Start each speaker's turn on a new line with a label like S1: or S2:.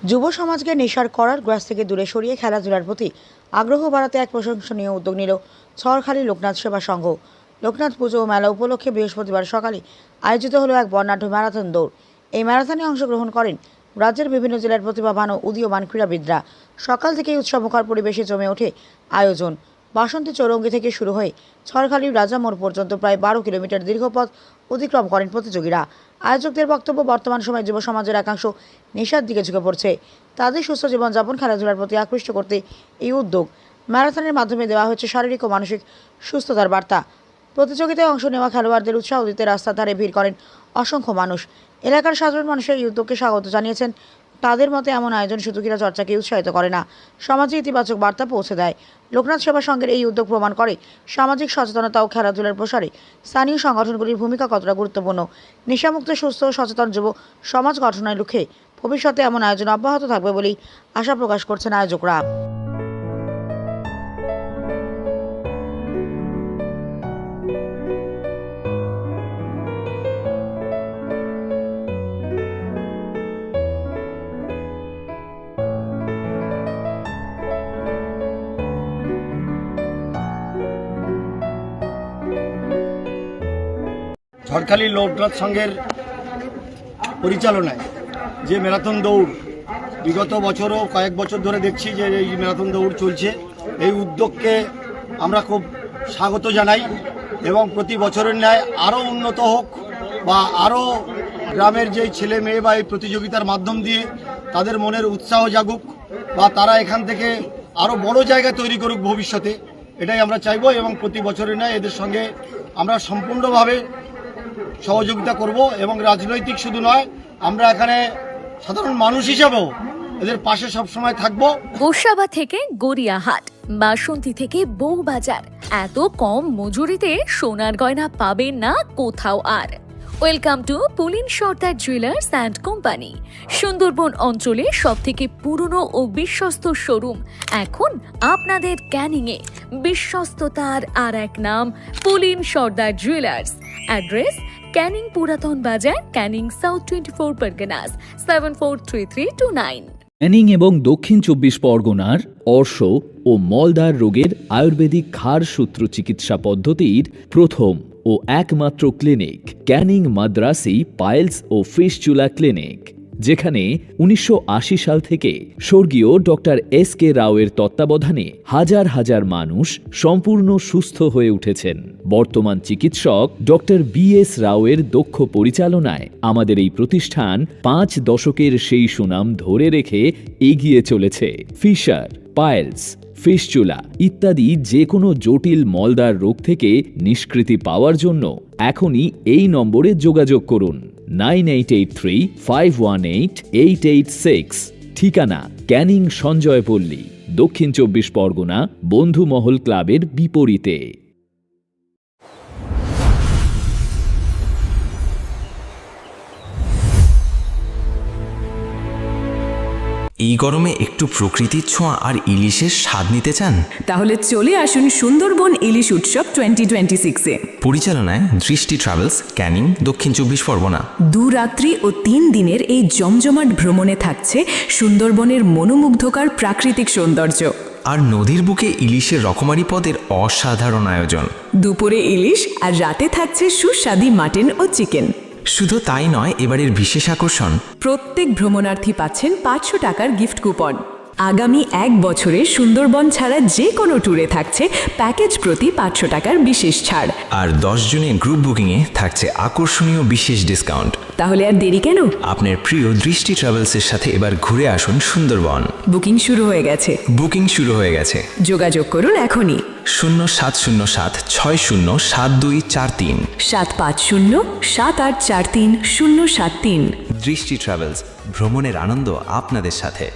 S1: যুব সমাজকে নেশার করার গ্রাস থেকে দূরে সরিয়ে খেলাধুলার প্রতি আগ্রহ বাড়াতে এক প্রশংসনীয় উদ্যোগ নিল ছড়খালি লোকনাথ সেবা সংঘ। লোকনাথ পুজো ও মেলা উপলক্ষে বৃহস্পতিবার সকালে আয়োজিত হলো এক বর্ণাঢ্য ম্যারাথন দৌড়। এই ম্যারাথনে অংশগ্রহণ করেন রাজ্যের বিভিন্ন জেলার প্রতিভাবান ও উদীয়মান ক্রীড়াবিদরা। সকাল থেকেই উৎসবমুখর পরিবেশে জমে ওঠে আয়োজন। বাসন্তী চৌরঙ্গি থেকে শুরু হয়ে ছড়খালির রাজা মোড় পর্যন্ত প্রায় 12 কিলোমিটার দীর্ঘ পথ অতিক্রম করেন প্রতিযোগীরা। আয়োজকদের বক্তব্য, বর্তমান সময়ে যুব সমাজের একাংশ নেশার দিকে ঝুঁকে পড়ছে। তাদের সুস্থ জীবনযাপন, খেলাধুলার প্রতি আকৃষ্ট করতে এই উদ্যোগ। ম্যারাথনের মাধ্যমে দেওয়া হয়েছে শারীরিক ও মানসিক সুস্থতার বার্তা। প্রতিযোগিতায় অংশ নেওয়া খেলোয়াড়দের উৎসাহ দিতে রাস্তার ধারে ভিড় করেন অসংখ্য মানুষ। এলাকার সাধারণ মানুষের এই উদ্যোগকে স্বাগত জানিয়েছেন। তাদের মতে এমন আয়োজন শুধু ক্রীড়া চর্চাকে উৎসাহিত করে না, সমাজে ইতিবাচক বার্তা পৌঁছে দেয়। লোকনাথ সেবা সংঘের এই উদ্যোগ প্রমাণ করে সামাজিক সচেতনতা ও খেলাধুলার প্রসারে স্থানীয় সংগঠনগুলির ভূমিকা কতটা গুরুত্বপূর্ণ। নেশামুক্ত, সুস্থ ও সচেতন যুব সমাজ গঠনের লক্ষ্যে ভবিষ্যতে এমন আয়োজন অব্যাহত থাকবে বলেই আশা প্রকাশ করছেন আয়োজকরা।
S2: ছড়খালি লোকনাথ সংঘের পরিচালনায় যে ম্যারাথন দৌড় বিগত বছরও কয়েক বছর ধরে দেখছি যে এই ম্যারাথন দৌড় চলছে, এই উদ্যোগকে আমরা খুব স্বাগত জানাই এবং প্রতি বছরের ন্যায় আরও উন্নত হোক বা আরও গ্রামের যে ছেলে মেয়ে বা এই প্রতিযোগিতার মাধ্যম দিয়ে তাদের মনের উৎসাহ জাগুক বা তারা এখান থেকে আরও বড় জায়গা তৈরি করুক ভবিষ্যতে, এটাই আমরা চাইব। এবং প্রতি বছরের ন্যায় এদের সঙ্গে আমরা সম্পূর্ণভাবে সহযোগিতা করব এবং রাজনৈতিক শুধু নয়, আমরা এখানে সাধারণ মানুষ হিসেবেও এদের পাশে সবসময় থাকব।
S3: গোসাবা থেকে গড়িয়াহাট, বাসন্তী থেকে বউবাজার, এত কম মজুরিতে সোনার গয়না পাবেন না কোথাও আর। Welcome to Pulin Sardar jewellers and company. Sundarban অঞ্চলে সবথেকে পুরনো ও বিশ্বস্ত শোরুম এখন আপনাদের ক্যানিংয়ে। বিশ্বস্ততার আর এক নাম পুলিন সর্দার জুয়েলার্স। অ্যাড্রেস ক্যানিং পুরাতন বাজার, ক্যানিং সাউথ 24 পরগনাস 743329।
S4: ক্যানিং এবং দক্ষিণ 24 পরগনার অর্শ ও মলদার রোগের আয়ুর্বেদিক ক্ষার সূত্র চিকিৎসা পদ্ধতির প্রথম ও একমাত্র ক্লিনিক ক্যানিং মাদ্রাসি পাইলস ও ফিস্টুলা ক্লিনিক, যেখানে 1980 সাল থেকে স্বর্গীয় ডক্টর এস.কে. রাওয়ের তত্ত্বাবধানে হাজার হাজার মানুষ সম্পূর্ণ সুস্থ হয়ে উঠেছেন। বর্তমান চিকিৎসক ডক্টর বি.এস. রাওয়ের দক্ষ পরিচালনায় আমাদের এই প্রতিষ্ঠান 5 দশকের সেই সুনাম ধরে রেখে এগিয়ে চলেছে। ফিশার, পাইলস, ফিস্টুলা ইত্যাদি যে কোনো জটিল মলদার রোগ থেকে নিষ্কৃতি পাওয়ার জন্য এখনই এই নম্বরে যোগাযোগ করুন 9883518886। ঠিকানা ক্যানিং সঞ্জয়পল্লী, দক্ষিণ 24 পরগনা, বন্ধুমহল ক্লাবের বিপরীতে।
S5: এই গরমে একটু প্রকৃতির ছোঁয়া আর ইলিশের স্বাদ নিতে চান?
S6: তাহলে চলে আসুন সুন্দরবন ইলিশ উৎসব 2026-এ।
S5: পরিচালনায় দৃষ্টি ট্রাভেলস, ক্যানিং, দক্ষিণ 24 পরগনা।
S6: 2 রাত্রি ও 3 দিনের এই জমজমাট ভ্রমণে থাকছে সুন্দরবনের মনোমুগ্ধকর প্রাকৃতিক সৌন্দর্য
S5: আর নদীর বুকে ইলিশের রকমারি পদের অসাধারণ আয়োজন।
S6: দুপুরে ইলিশ আর রাতে থাকছে সুস্বাদু মাটন ও চিকেন।
S5: শুধু তাই নয়, এবারের বিশেষ আকর্ষণ,
S6: প্রত্যেক ভ্রমণার্থী পাচ্ছেন 500 টাকার গিফট কুপন। আগামী 1 বছরে সুন্দরবন ছাড়া যে কোনো ট্যুরে থাকছে প্যাকেজ প্রতি 500 টাকার বিশেষ ছাড়।
S5: আর 10 জনের গ্রুপ বুকিংয়ে থাকছে আকর্ষণীয় বিশেষ ডিসকাউন্ট।
S6: তাহলে আর দেরি কেন?
S5: আপনার প্রিয় দৃষ্টি ট্রাভেলসের সাথে এবার ঘুরে আসুন সুন্দরবন।
S6: বুকিং শুরু হয়ে গেছে। যোগাযোগ করুন এখনই
S5: 0707607243
S6: 750-7843-073।
S5: দৃষ্টি ট্রাভেলস, ভ্রমণের আনন্দ আপনাদের সাথে।